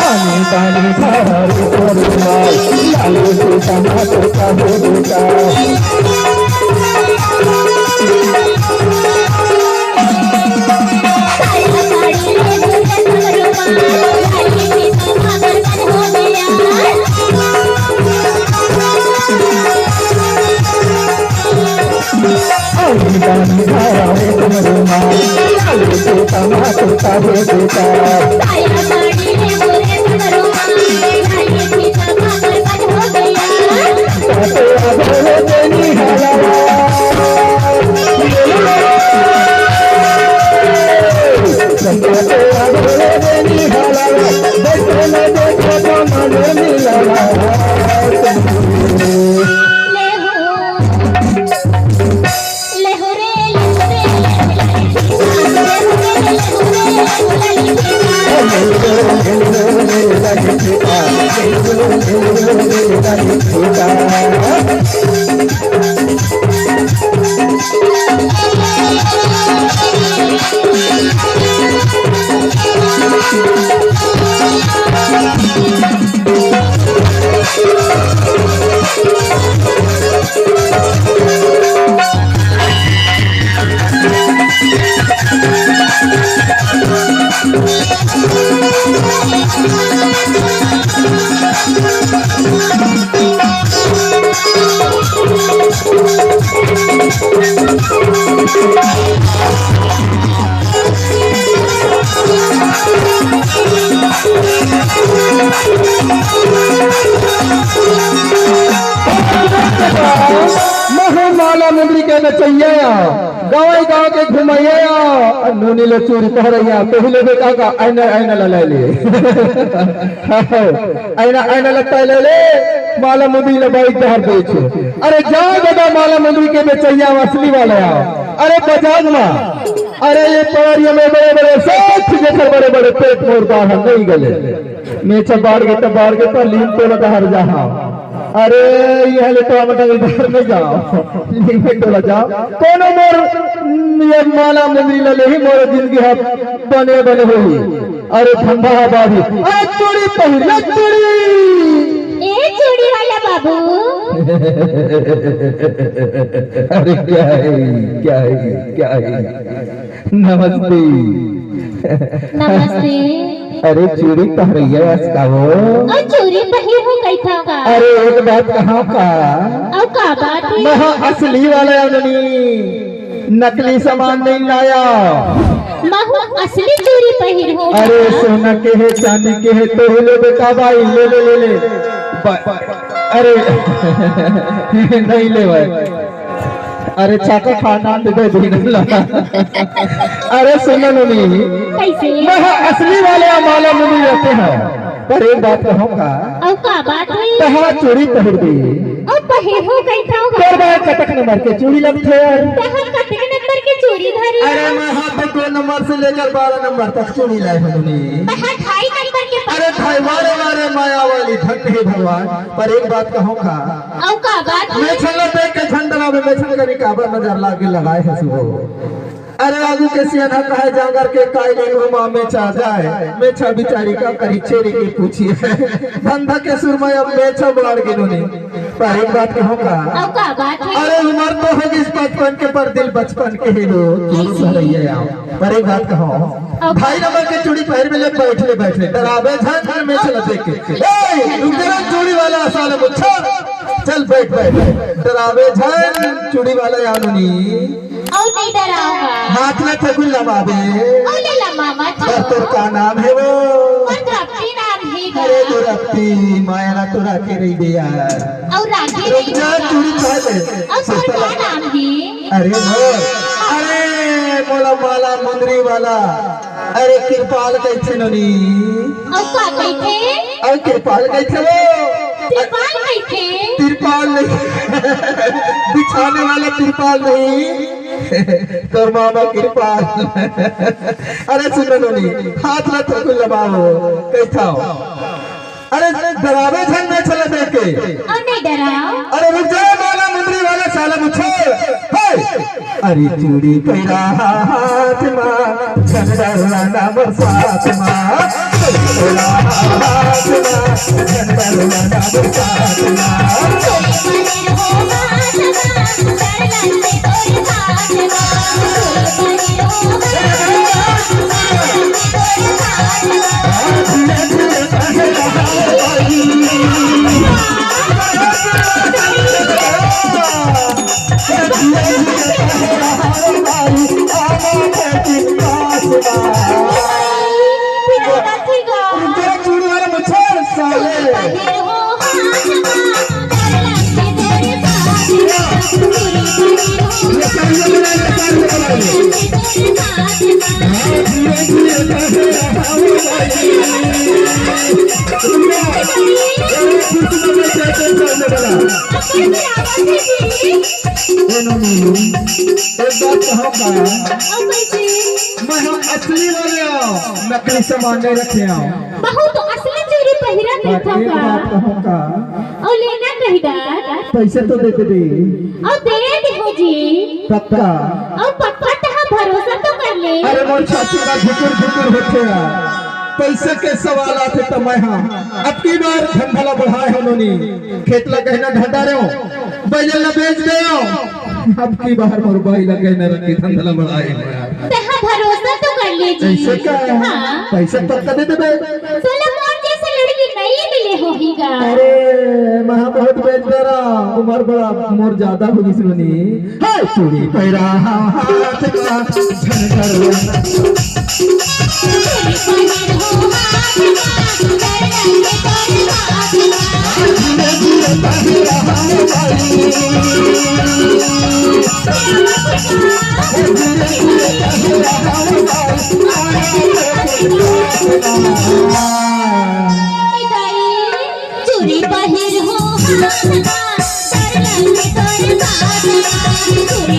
पानी धारी कोरमाल लालू सीता माता का बेटा पानी धारी कोरमाल लालू सीता माता का बेटा माला मुंदरी के नचैया गाँव गाँव के घुमैया नूनी ले चोरी पहरैया पहले बेटा का आईना आईना ला ले आईना आईना लगता ले ले माला मुंदरी ले बाइक दहर दे छे अरे जाओ दादा माला मुंदरी के बेचैया असली वाले अरे बजाज में अरे ये पवरिया में बड़े बड़े सब जैसे बड़े बड़े पेट मोड़ बाहर नहीं गले मेचा बाढ़ के पर लीन तो लगा हर जहाँ अरे ये ले तो मतलब इधर नहीं जाओ लीन तो लगा कोनो मोर ये माला मुंदरी ले ही मोर जिंदगी है बने बने हुई अरे ठंडा बाबी अरे चूड़ी पहले चूड़ी ए चूड़ी वाला बाबू अरे क्या है नमस्ते नमस्ते अरे चूड़ी पहन रही है इसका वो चूड़ी पहन हो गई था अरे एक बात कहाँ का अब का बात है महा असली वाला नकली सामान नहीं लाया महू असली चूड़ी पहन हो अरे सोना के है चांदी के है तो ले बेटा भाई ले अरे नहीं ले भाई अरे चाचा खाना दे दो अरे सुनो नहीं कैसे असली वाले माला मुनि रहते हैं पर एक बात कहूँगा अब का बात है कहाँ चोरी पहन दी अब पहन हो गई था कटक नंबर के चूड़ी लगते कहाँ कटक नंबर के चूड़ी धरी अरे मैं हाथ 2 नंबर से लेकर 12 नंबर तक चूड़ी लाए हूँ कहाँ 2.5 नंबर के अरे भाई मारे माया वाली धन हे भगवान पर एक बात कहूँगा अब का बात मैं छल्ला देख के झंडा में बेचन करी काबर नजर लागे लगाए है सुबह अरे आगू के सियाना कहे जागर के काई नहीं हुआ में चा जाए मैं छा बिचारी का करी छेड़ी के पूछिए धंधा के सुरमा अब मैं छा बाढ़ के नूने पर एक बात कहूँगा अब का बात है अरे उम्र तो होगी इस बचपन के पर दिल बचपन के ही लोग पर एक बात कहो 2.5 नंबर के चूड़ी पहन में बैठले डरावे झन में चला देख के चूड़ी वाला साले मुच्छा चल बैठ डरावे झन चूड़ी वाला यानुनी और नहीं डराऊंगा हाथ में थकुल लमावे और ले ला मामा तेरे का नाम है वो रफ्ती नाम है अरे तो रफ्ती माया तो राखे नहीं दे यार और राखे नहीं चूड़ी पहन और क्या नाम है अरे अरे मोला माला मुंदरी वाला अरे कृपाल कैसे ननी और का कैसे और कृपाल कैसे वो तिरपाल कैसे तिरपाल नहीं बिछाने वाला तिरपाल नहीं तो मामा कृपाल अरे सुनो ननी हाथ में थोड़ा लगाओ कैसा अरे डरावे झन में चला देख के और नहीं डराओ अरे रुक जा माला मुंदरी वाला साला मुझे अरे चूड़ी पैरा हाथ माँ झंडा ना बरसात माँ पैरा हाथ माँ झंडा ना बरसात माँ चूड़ी वाले मुझे साले मैं हम असली वाले नकली सामान नहीं रखे बहू तो असली चूड़ी पहिरा देखा का और लेना कहिदा पैसे तो देते दे और दे हो जी पक्का और पक्का तहा भरोसा तो कर ले अरे मोर चाची का झुकुर झुकुर होते पैसे के सवाल आते तो मैं हाँ अब की बार धंधा बढ़ाए हो नोनी खेत लगे ना ढंडा रहे बैल बेच दे अब की बार मोर बैल लगे ना रखी धंधा बढ़ाए तहा भरोसा तो कर ले जी ऐसे क्या हां पैसे पक्का दे दे सोलमन जैसे लड़की नहीं मिले होगीगा अरे महा बहुत बेच दे रहा उम्र बड़ा मोर ज्यादा होगी सुनी हाय चूड़ी पैरा हाथ का झनझर चूड़ी पहिर हो हाथ का डर लगे तोर बात चूड़ी